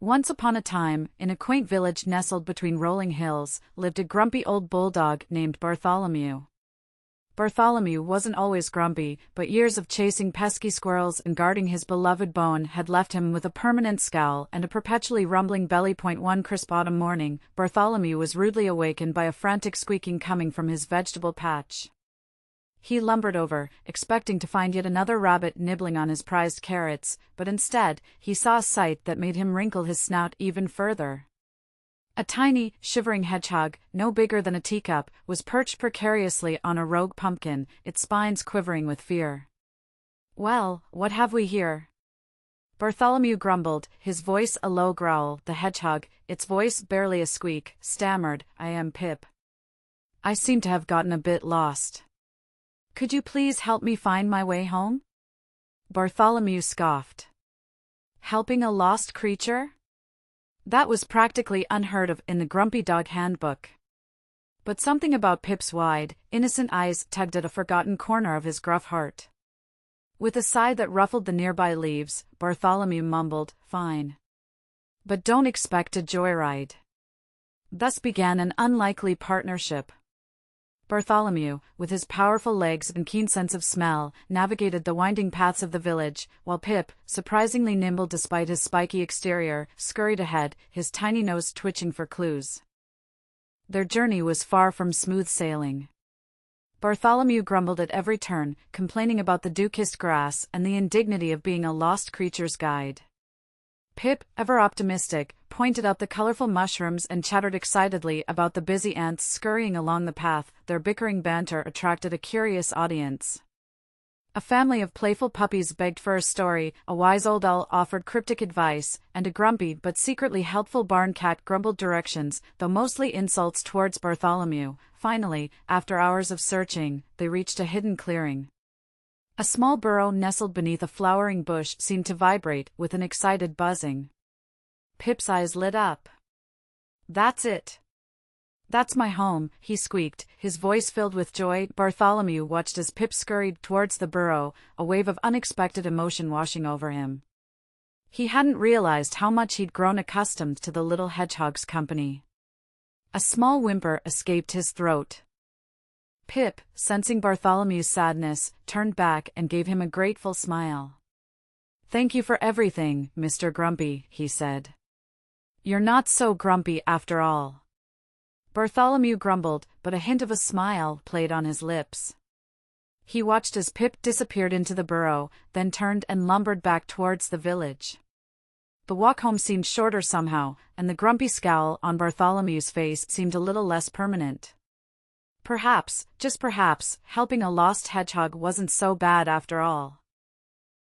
Once upon a time, in a quaint village nestled between rolling hills, lived a grumpy old bulldog named Bartholomew. Bartholomew wasn't always grumpy, but years of chasing pesky squirrels and guarding his beloved bone had left him with a permanent scowl and a perpetually rumbling belly. One crisp autumn morning, Bartholomew was rudely awakened by a frantic squeaking coming from his vegetable patch. He lumbered over, expecting to find yet another rabbit nibbling on his prized carrots, but instead, he saw a sight that made him wrinkle his snout even further. A tiny, shivering hedgehog, no bigger than a teacup, was perched precariously on a rogue pumpkin, its spines quivering with fear. "Well, what have we here?" Bartholomew grumbled, his voice a low growl. The hedgehog, its voice barely a squeak, stammered, "I am Pip. I seem to have gotten a bit lost. Could you please help me find my way home?" Bartholomew scoffed. Helping a lost creature? That was practically unheard of in the Grumpy Dog Handbook. But something about Pip's wide, innocent eyes tugged at a forgotten corner of his gruff heart. With a sigh that ruffled the nearby leaves, Bartholomew mumbled, "Fine. But don't expect a joyride." Thus began an unlikely partnership. Bartholomew, with his powerful legs and keen sense of smell, navigated the winding paths of the village, while Pip, surprisingly nimble despite his spiky exterior, scurried ahead, his tiny nose twitching for clues. Their journey was far from smooth sailing. Bartholomew grumbled at every turn, complaining about the dew-kissed grass and the indignity of being a lost creature's guide. Pip, ever optimistic, pointed out the colorful mushrooms and chattered excitedly about the busy ants scurrying along the path. Their bickering banter attracted a curious audience. A family of playful puppies begged for a story, a wise old owl offered cryptic advice, and a grumpy but secretly helpful barn cat grumbled directions, though mostly insults towards Bartholomew. Finally, after hours of searching, they reached a hidden clearing. A small burrow nestled beneath a flowering bush seemed to vibrate with an excited buzzing. Pip's eyes lit up. "That's it. That's my home," he squeaked, his voice filled with joy. Bartholomew watched as Pip scurried towards the burrow, a wave of unexpected emotion washing over him. He hadn't realized how much he'd grown accustomed to the little hedgehog's company. A small whimper escaped his throat. Pip, sensing Bartholomew's sadness, turned back and gave him a grateful smile. "Thank you for everything, Mr. Grumpy," he said. "You're not so grumpy after all." Bartholomew grumbled, but a hint of a smile played on his lips. He watched as Pip disappeared into the burrow, then turned and lumbered back towards the village. The walk home seemed shorter somehow, and the grumpy scowl on Bartholomew's face seemed a little less permanent. Perhaps, just perhaps, helping a lost hedgehog wasn't so bad after all.